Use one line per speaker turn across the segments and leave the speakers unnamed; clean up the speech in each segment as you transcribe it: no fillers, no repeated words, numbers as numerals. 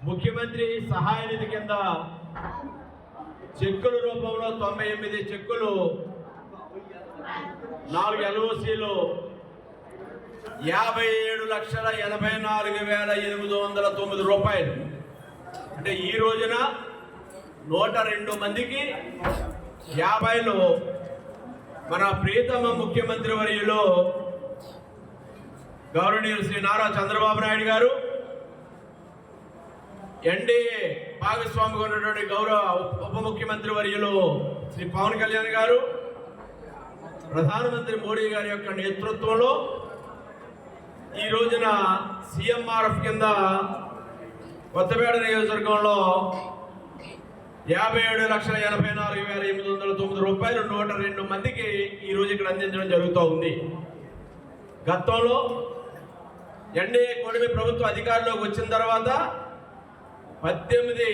ముఖ్యమంత్రి సహాయ నిధి కింద చెక్కుల రూపంలో 98 చెక్కులు, 4 LOCలు 57,84,809 రూపాయలు. అంటే ఈ రోజున 102 మందికి 50లో మన ప్రియతమ ముఖ్యమంత్రి వర్యులు గౌరవనీయులు శ్రీ నారా చంద్రబాబు నాయుడు గారు, ఎన్డీఏ భాగస్వామిగా ఉన్నటువంటి గౌరవ ఉప ముఖ్యమంత్రి వర్యులు శ్రీ పవన్ కళ్యాణ్ గారు, ప్రధానమంత్రి మోడీ గారి యొక్క నేతృత్వంలో ఈ రోజున CMRF కింద కొత్తపేట నియోజకవర్గంలో 57,84,809 రూపాయలు 102 మందికి ఈ రోజు ఇక్కడ అందించడం జరుగుతూ ఉంది. గతంలో ఎన్డీఏ కూటమి ప్రభుత్వం అధికారంలోకి వచ్చిన తర్వాత 18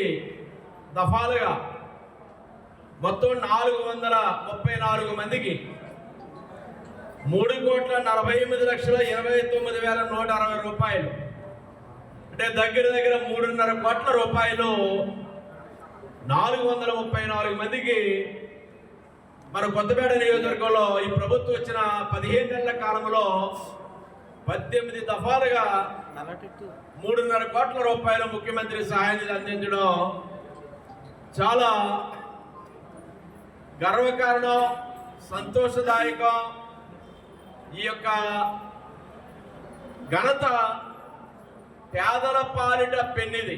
దఫాలుగా మొత్తం 434 మందికి 3,48,29,160 రూపాయలు, అంటే దగ్గర 3.5 కోట్ల రూపాయలు 434 మందికి మన కొత్తపేట నియోజకవర్గంలో ఈ ప్రభుత్వం వచ్చిన 15 నెలల కాలంలో 18 దఫాలుగా 3.5 కోట్ల రూపాయల ముఖ్యమంత్రి సహాయ నిధి అందించడం చాలా గర్వకారణం, సంతోషదాయకం. ఈ యొక్క ఘనత పేదల పాలిట పెన్నిది.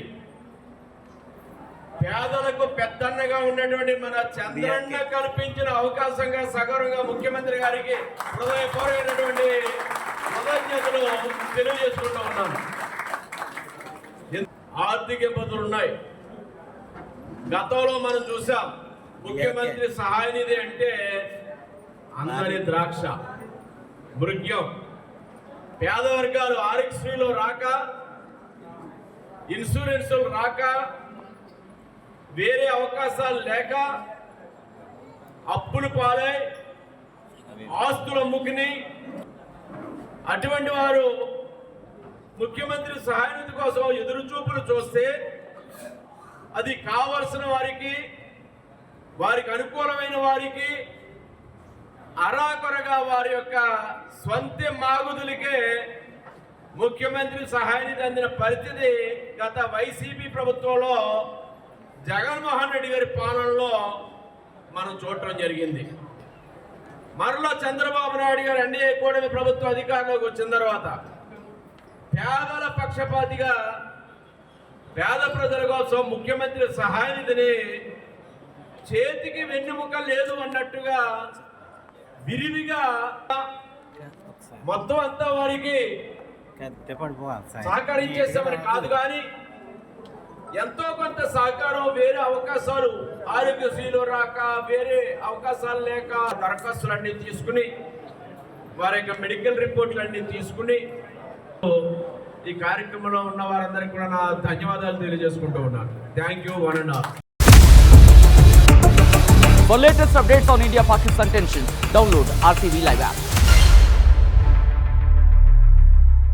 పేదలకు పెద్దన్నగా ఉన్నటువంటి మన చంద్రన్న కల్పించిన అవకాశంగా సగౌరవంగా ముఖ్యమంత్రి గారికి హృదయపూర్వకమైనటువంటి కృతజ్ఞతలు తెలియజేసుకుంటూ ఉన్నాను. ఆర్థిక ఇబ్బందులు ఉన్నాయి. గతంలో మనం చూసాం, ముఖ్యమంత్రి సహాయ నిధి అంటే అందరి ద్రాక్ష మృగ్యం. పేద వర్గాలు ఆరోగ్యశ్రీలో రాక, ఇన్సూరెన్సులు రాక, వేరే అవకాశాలు లేక అప్పులు పాలై ఆస్తులు అమ్ముకుని అటువంటి వారు ముఖ్యమంత్రి సహాయ నిధి కోసం ఎదురు చూపులు చూస్తే అది కావలసిన వారికి అనుకూలమైన వారికి అరాకొరగా వారి యొక్క స్వంత మాగుదులకే ముఖ్యమంత్రి సహాయ నిధి అందిన పరిస్థితి గత వైసీపీ ప్రభుత్వంలో జగన్మోహన్ రెడ్డి గారి పాలనలో మనం చూడటం జరిగింది. మరలా చంద్రబాబు నాయుడు గారు ఎన్డీఏ కూటమి ప్రభుత్వం అధికారంలోకి వచ్చిన తర్వాత పేదల పక్షపాతిగా పేద ప్రజల కోసం ముఖ్యమంత్రి సహాయ నిధిని చేతికి వెన్నెముక లేదు అన్నట్టుగా విరివిగా మొత్తం అంతా వారికి సహకరించేస్తామని కాదు, కానీ ఎంతో కొంత సహకారం, వేరే అవకాశాలు ఆరోగ్యశ్రీలో రాక, వేరే అవకాశాలు లేక దరఖాస్తులన్నీ తీసుకుని వారి యొక్క మెడికల్ రిపోర్ట్లన్నీ తీసుకుని ఈ కార్యక్రమంలో ఉన్న వారందరికీ కూడా నా ధన్యవాదాలు తెలియజేసుకుంటూ ఉన్నాను. Thank you, 1 and all.
For latest updates on India-Pakistan tensions, download RTV Live app.